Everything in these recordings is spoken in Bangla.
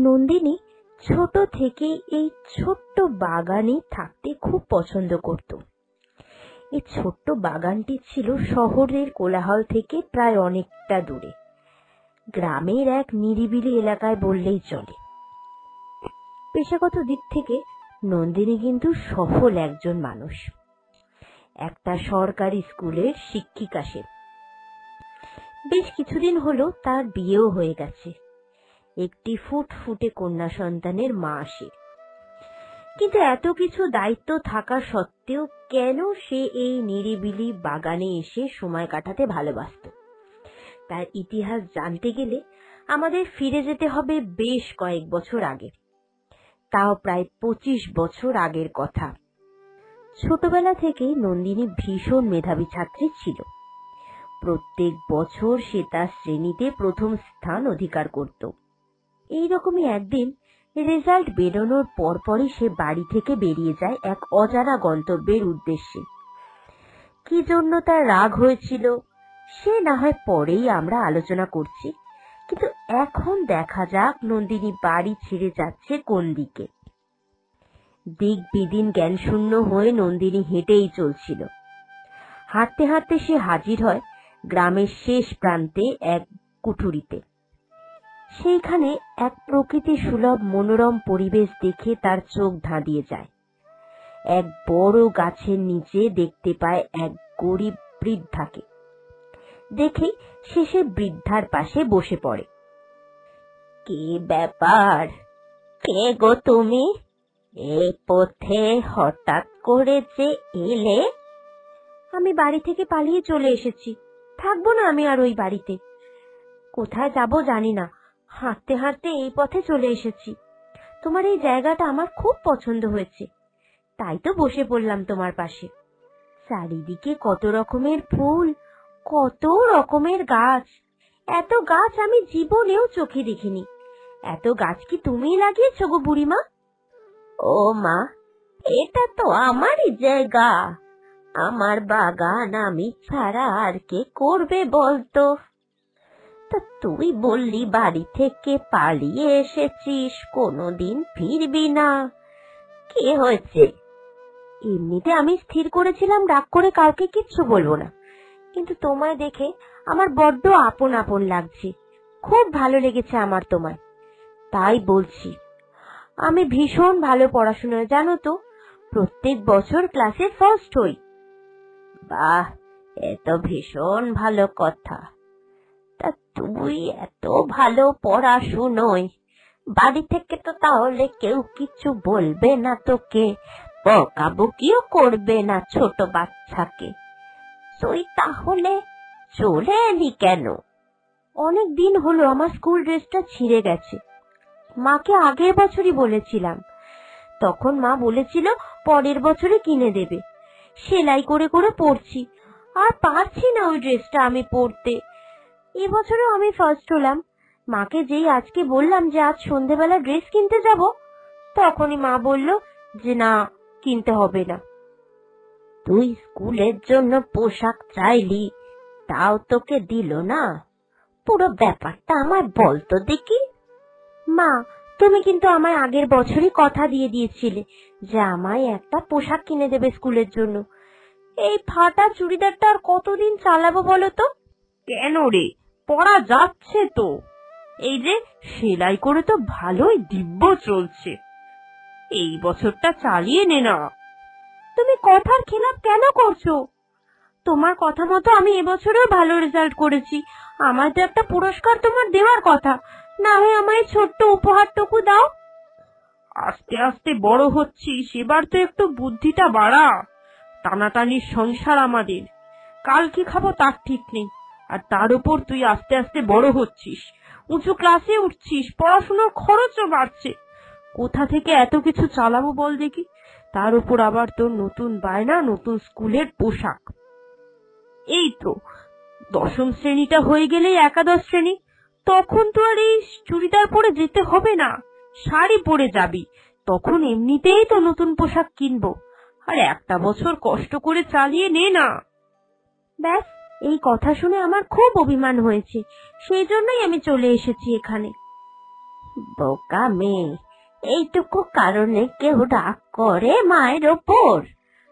নন্দিনী ছোট থেকেই এই ছোট্ট বাগানে থাকতে খুব পছন্দ করত। এই ছোট্ট বাগানটি ছিল শহরের কোলাহল থেকে প্রায় অনেকটা দূরে, গ্রামের এক নিরিবিলি এলাকায় বললেই চলে। পেশাগত দিক থেকে নন্দিনী কিন্তু সফল একজন মানুষ, একটা সরকারি স্কুলের শিক্ষিকা সে। বেশ কিছুদিন হলো তার বিয়েও হয়ে গেছে, একটি ফুটফুটে কন্যা সন্তানের মা সে। কিন্তু এত কিছু দায়িত্ব থাকা সত্ত্বেও কেন সে এই নিরিবিলি বাগানে এসে সময় কাটাতে ভালোবাসত, তার ইতিহাস জানতে গেলে আমাদের ফিরে যেতে হবে বেশ কয়েক বছর আগে, তাও প্রায় 25 বছর আগের কথা। ছোটবেলা থেকেই নন্দিনী ভীষণ মেধাবী ছাত্রী ছিল। প্রত্যেক বছর সে তার শ্রেণীতে প্রথম স্থান অধিকার করত। এইরকমই একদিন রেজাল্ট বেরোনোর পরপরই সে বাড়ি থেকে বেরিয়ে যায় এক অজানা গন্তব্যের উদ্দেশ্যে। কি জন্য তার রাগ হয়েছিল সে না হয় পরেই আমরা আলোচনা করছি, কিন্তু এখন দেখা যাক নন্দিনী বাড়ি ছেড়ে যাচ্ছে কোন দিকে। দিক বিদিন জ্ঞান শূন্য হয়ে নন্দিনী হেঁটেই চলছিল। হাঁটতে হাঁটতে সে হাজির হয় গ্রামের শেষ প্রান্তে এক কুঠুরিতে। সেইখানে এক প্রকৃতি সুলভ মনোরম পরিবেশ দেখে তার চোখ ধাঁধিয়ে যায়। এক বড় গাছের নিচে দেখতে পায় এক গরিব বৃদ্ধাকে। দেখে সে বৃদ্ধার পাশে বসে পড়ে। কি ব্যাপার, কে গো তুমি? এ পথে হঠাৎ করে যে এলে? আমি বাড়ি থেকে পালিয়ে চলে এসেছি, থাকবো না আমি আর ওই বাড়িতে। কোথায় যাব জানি না, হাঁটতে হাঁটতে এই পথে চলে এসেছি। তোমার এই জায়গাটা আমার খুব পছন্দ হয়েছে, তাই তো বসে পড়লাম তোমার পাশে। চারিদিকে কত রকমের ফুল, কত রকমের গাছ। এত গাছ আমি জীবনেও চোখে দেখিনি। এত গাছ কি তুমিই লাগিয়েছো গো বুড়িমা? ও মা, এটা তো আমারই জায়গা, আমার বাগান আমি ছাড়া আর কে করবে বলতো? তা তুই বললি বাড়ি থেকে পালিয়ে এসেছিস, কোনোদিন ফিরবি না, কি হয়েছে? এমনিতে আমি স্থির করেছিলাম রাগ করে কাউকে কিচ্ছু বলবো না, কিন্তু তোমায় দেখে আমার বড্ড আপন আপন লাগছে। খুব ভালো লেগেছে আমার তোমায়, তাই বলছি। আমি ভীষণ ভালো পড়াশোনায়, জানো তো, প্রত্যেক বছর ক্লাসে ফার্স্ট হই। বাহ, এ তো ভীষণ ভালো কথা। তা তুই এত ভালো পড়াশুনোয়, বাড়ি থেকে তো তাহলে কেউ কিছু বলবে না তোকে, বকাবকিও করবে না ছোট বাচ্চাকে? তুই তাহলে চলে এলি কেন? অনেক দিন হলো আমার স্কুল ড্রেসটা ছিঁড়ে গেছে। মাকে আগের বছরই বলেছিলাম, তখন মা বলেছিল পরের বছরে কিনে দেবে। সেলাই করে করে পরছি, আর পারছি না ওই ড্রেসটা আমি পরতে। এবছরও আমি ফার্স্ট হলাম। মাকে যেই আজকে বললাম যে আজ সন্ধেবেলা ড্রেস কিনতে যাব, তখনই মা বলল যে না, কিনতে হবে না। তুই স্কুলের জন্য পোশাক চাইলি, তাও তোকে দিল না? পুরো ব্যাপারটা আমায় বলতো দেখি। মা, তুমি কিন্তু আমায় আগের বছরই কথা দিয়ে দিয়েছিলে যে আমায় একটা পোশাক কিনে দেবে স্কুলের জন্য। এই ফাটা চুড়িদারটা আর কতদিন চালাবো বলো তো? কেন রে, পরা যাচ্ছে তো, এই যে সেলাই করে তো ভালোই দিব্য চলছে, এই বছরটা চালিয়ে নে না। তুমি কথার খেলাপ কেন করছো? তোমার কথা মতো আমি এবছরেও ভালো রেজাল্ট করেছি, আমার তো একটা পুরস্কার তোমার দেওয়ার কথা, না হয় আমায় ছোট্ট উপহারটুকু দাও। আস্তে আস্তে বড় হচ্ছিস, এবার তো একটু বুদ্ধিটা বাড়া। টানাটানির সংসার আমাদের, কাল কি খাবো তার ঠিক নেই, আর তার উপর তুই আস্তে আস্তে বড় হচ্ছিস, উঁচু ক্লাসে উঠছিস, পড়াশোনার খরচও বাড়ছে, কোথা থেকে এত কিছু চালাবো বল দেখি? তার উপর আবার তোর নতুন বায়না, নতুন স্কুলের পোশাক। এই তো দশম শ্রেণীটা হয়ে গেলেই একাদশ শ্রেণী, তখন তো আর এই চুড়িদার পরে যেতে হবে না, শাড়ি পরে যাবি, তখন এমনিতেই তো নতুন পোশাক কিনবো। আর একটা বছর কষ্ট করে চালিয়ে নে না। ব্যাস, এই কথা শুনে আমার খুব অভিমান হয়েছে, সেই জন্যই আমি চলে এসেছি এখানে। বোকা মেয়ে, এইটুকু কারণে কেউ রাগ করে মায়ের ওপর?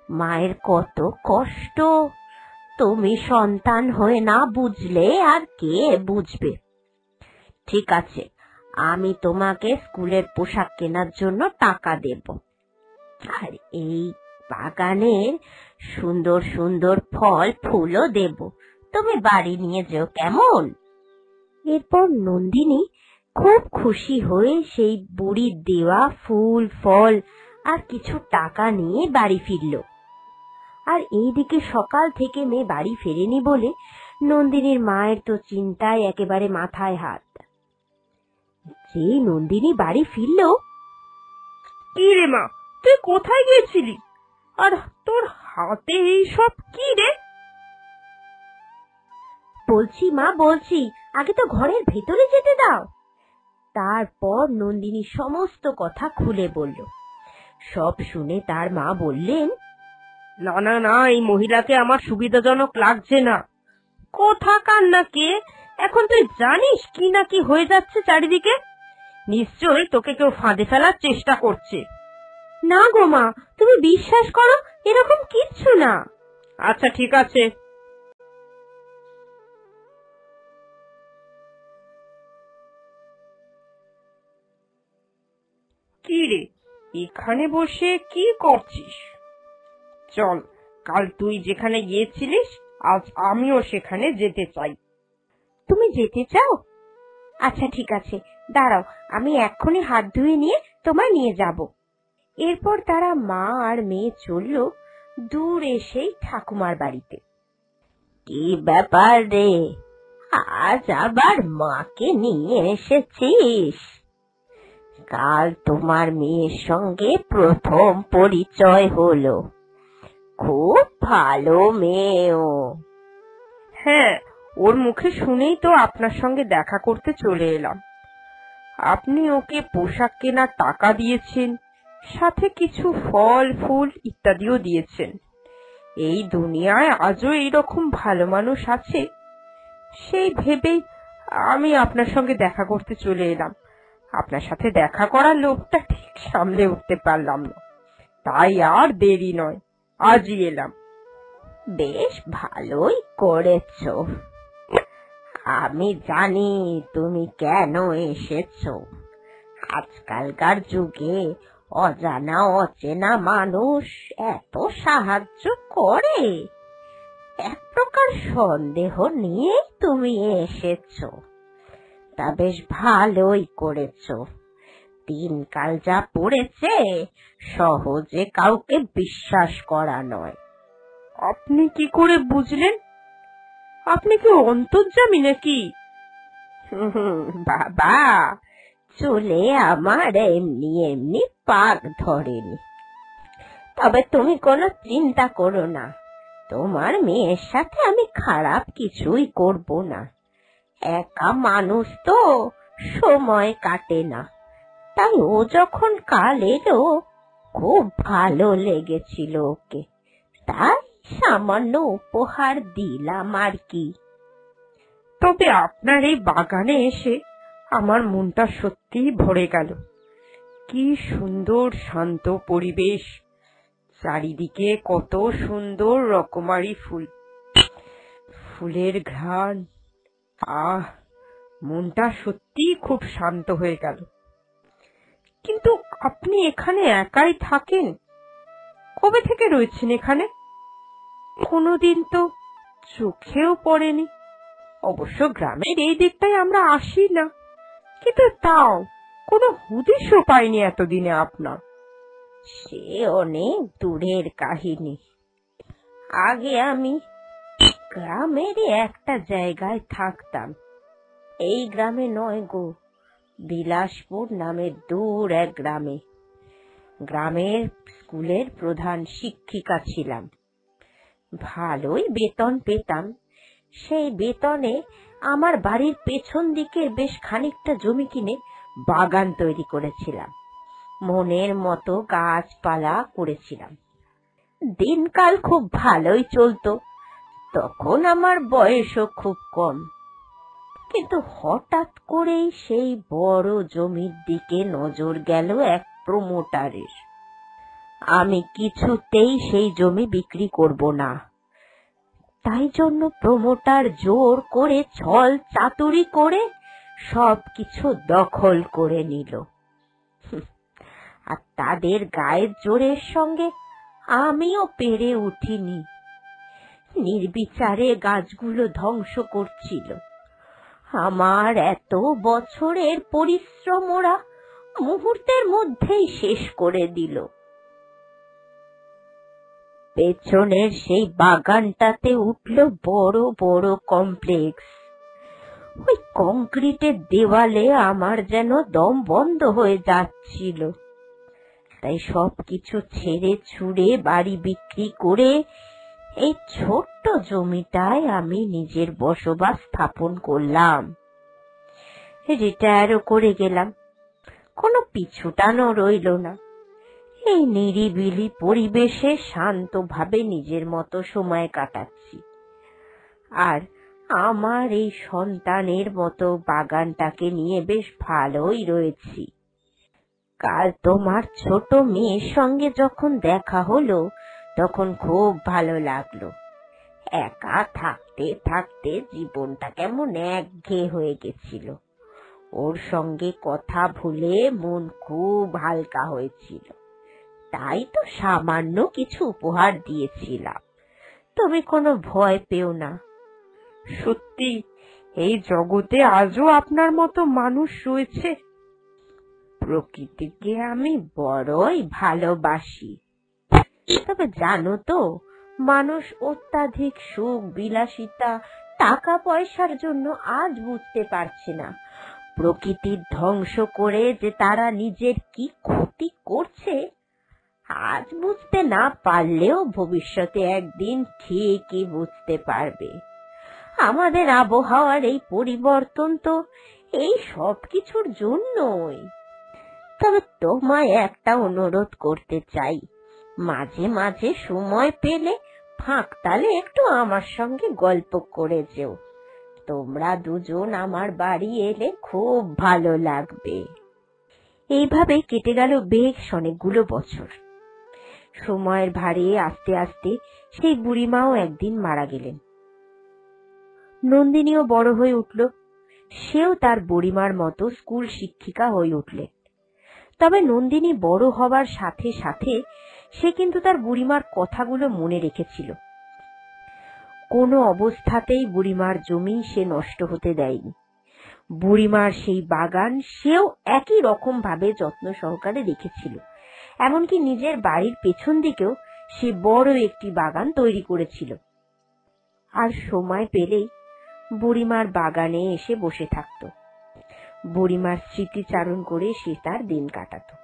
মায়ের কত কষ্ট তুমি সন্তান হয়ে না বুঝলে আর কে বুঝবে। ঠিক আছে, আমি তোমাকে স্কুলের পোশাক কেনার জন্য টাকা দেব, আর এই বাগানের সুন্দর সুন্দর ফল ফুলও দেব, তুমি বাড়ি নিয়ে যেও, কেমন? এরপর নন্দিনী খুব খুশি হয়ে সেই বুড়ির দেওয়া ফুল ফল আর কিছু টাকা নিয়ে বাড়ি ফিরল। আর এইদিকে সকাল থেকে মেয়ে বাড়ি ফেরেনি বলে নন্দিনীর মায়ের তো চিন্তায় একেবারে মাথায় হাত। যে নন্দিনী বাড়ি ফিরল, কি রে মা, তুই কোথায় গিয়েছিলি? আর তোর হাতে এই সব কি রে? বলছি মা, বলছি, আগে তো ঘরের ভেতরে যেতে দাও। তারপর নন্দিনী সমস্ত কথা খুলে বলল। সব শুনে তার মা বললেন, না না না, এই মহিলাকে আমার সুবিধাজনক লাগছে না। কোথাকার না কে, এখন তুই জানিস কি না কি হয়ে যাচ্ছে চারিদিকে? নিশ্চয়ই তোকে কেউ ফাঁদে ফেলার চেষ্টা করছে। না গো মা, তুমি বিশ্বাস করো, এরকম কিচ্ছু না। আচ্ছা ঠিক আছে। কি রে, এখানে বসে কি করছিস? চল, কাল তুই যেখানে গিয়েছিলিস আজ আমিও সেখানে যেতে চাই। তুমি যেতে চাও? আচ্ছা ঠিক আছে, দাঁড়াও, আমি এক্ষুনি হাত ধুয়ে নিয়ে তোমায় নিয়ে যাব। এরপর তারা মা আর মেয়ে চলল দূর এসেই ঠাকুমার বাড়িতে। কি ব্যাপার রে, আজ আবার মাকে নিয়ে এসেছিস? কাল তোমার মেয়ের সঙ্গে প্রথম পরিচয় হলো, খুব ভালো মেয়েও। হ্যাঁ, ওর মুখে শুনেই তো আপনার সঙ্গে দেখা করতে চলে এলাম। আপনি ওকে পোশাক কেনার টাকা দিয়েছেন, সাথে কিছু ফল ফুল ইত্যাদিও দিয়েছেন। এই দুনিয়ায় আজও এইরকম ভালো মানুষ আছে, সেই ভেবেই আমি আপনার সঙ্গে দেখা করতে চলে এলাম। আপনার সাথে দেখা করার লোভটা ঠিক সামলে উঠতে পারলাম না, তাই আর দেরি নয়, আজই এলাম। বেশ ভালোই করেছো। আমি জানি তুমি কেন এসেছো। আজকালকার যুগে অজানা অচেনা মানুষ এত সাহায্য করে, এক প্রকার সন্দেহ নিয়ে তুমি এসেছো। তা বেশ ভালোই করেছো। দিনকাল যা পড়েছে, সহজে কাউকে বিশ্বাস করা নয়। আপনি কি করে বুঝলেন? আপনি কি অন্তর্যামী নাকি? বাবা, চুলে আমার এমনি এমনি পাক ধরেনি। তবে তুমি কোনো চিন্তা করো না, তোমার মেয়ের সাথে আমি খারাপ কিছুই করব না। একা মানুষ তো, সময় কাটে না, তাই ও যখন কাল এলো খুব ভালো লেগেছিল ওকে, তাই সামান্য উপহার দিলাম আর কি। তবে আপনার এই বাগানে এসে আমার মনটা সত্যিই ভরে গেল। কি সুন্দর শান্ত পরিবেশ, চারিদিকে কত সুন্দর রকমারি ফুল, ফুলের ঘ্রাণ। আহ, মনটা সত্যিই খুব শান্ত হয়ে গেল। কিন্তু আপনি এখানে একাই থাকেন? কবে থেকে রয়েছেন এখানে? কোনোদিন তো চোখেও পড়েনি। অবশ্য গ্রামের এই দিকটায় আমরা আসি না, কিন্তু তাও কোনো হুদিসও পাইনি এতদিনে আপনার। সে অনেক দূরের কাহিনী। আগে আমি গ্রামেরই একটা জায়গায় থাকতাম। এই গ্রামে নয় গো, বিলাসপুর নামের দূর এক গ্রামে। গ্রামের স্কুলের প্রধান শিক্ষিকা ছিলাম। ভালোই বেতন পেতাম। সেই বেতনে আমার বাড়ির পেছন দিকের বেশ খানিকটা জমি কিনে বাগান তৈরি করেছিলাম। মনের মতো গাছপালা করেছিলাম। দিনকাল খুব ভালোই চলতো। তখন আমার বয়সও খুব কম। কিন্তু হঠাৎ করেই সেই বড় জমির দিকে নজর গেল এক প্রমোটারের। আমি কিছুতেই সেই জমি বিক্রি করব না, তাই জন্য প্রমোটার জোর করে ছল চাতুরি করে সবকিছু দখল করে নিল। আর তাদের গায়ের জোরের সঙ্গে আমিও পেরে উঠিনি। নির্বিচারে গাছগুলো ধ্বংস করছিল। আমার এত বছরের পরিশ্রম ওরা মুহূর্তের মধ্যেই শেষ করে দিল। পেছনের সেই বাগানটাতে উঠল বড় বড় কমপ্লেক্স। ওই কংক্রিটের দেওয়ালে আমার যেন দম বন্ধ হয়ে যাচ্ছিল। তাই সবকিছু ছেড়ে ছুড়ে বাড়ি বিক্রি করে এই ছোট্ট জমিটায় আমি নিজের বসবাস স্থাপন করলাম। রিটায়ারও করে গেলাম, কোনো পিছুটানো রইল না। এই নিরিবিলি পরিবেশে শান্তভাবে নিজের মতো সময় কাটাচ্ছি। আর আমার এই সন্তানের মতো বাগানটাকে নিয়ে বেশ ভালোই রয়েছি। কাল তোমার ছোট মেয়ের সঙ্গে যখন দেখা হলো তখন খুব ভালো লাগলো। একা থাকতে থাকতে জীবনটা কেমন একঘেয়ে হয়ে গেছিল। ওর সঙ্গে কথা ভুলে মন খুব হালকা হয়েছিল। তাই তো সামান্য কিছু উপহার দিয়েছিলাম। তুমি কোনো ভয় পেও না। সত্যি এই জগতে আজও আপনার মতো মানুষ রয়েছে। প্রকৃতিকে আমি বড়ই ভালোবাসি। তবে জানো তো, মানুষ অত্যাধিক সুখ বিলাসিতা টাকা পয়সার জন্য আজ বুঝতে পারছে না প্রকৃতির ধ্বংস করে যে তারা নিজের কি ক্ষতি করছে। আজ বুঝতে না পারলেও ভবিষ্যতে একদিন ঠিকই বুঝতে পারবে। আমাদের আবহাওয়ার এই পরিবর্তন তো এই সব কিছুর জন্যই। তবে তোমায় একটা অনুরোধ করতে চাই, মাঝে মাঝে সময় পেলে ফাঁকতালে একটু আমার সঙ্গে গল্প করে যেও। তোমরা দুজন আমার বাড়ি এলে খুব ভালো লাগবে। এইভাবে কেটে গেল বেশ অনেকগুলো বছর। সময়ের ভারে আস্তে আস্তে সেই বুড়িমাও একদিন মারা গেলেন। নন্দিনীও বড় হয়ে উঠল। সেও তার বুড়িমার মতো স্কুল শিক্ষিকা হয়ে উঠলেন। তবে নন্দিনী বড় হবার সাথে সাথে সে কিন্তু তার বুড়িমার কথাগুলো মনে রেখেছিল। কোনো অবস্থাতেই বুড়িমার জমি সে নষ্ট হতে দেয়নি। বুড়িমার সেই বাগান সেও একই রকম ভাবে যত্ন সহকারে রেখেছিল। এমনকি নিজের বাড়ির পেছন দিকেও সে বড় একটি বাগান তৈরি করেছিল। আর সময় পেলেই বুড়িমার বাগানে এসে বসে থাকত। বুড়িমার স্মৃতিচারণ করে সে তার দিন কাটাতো।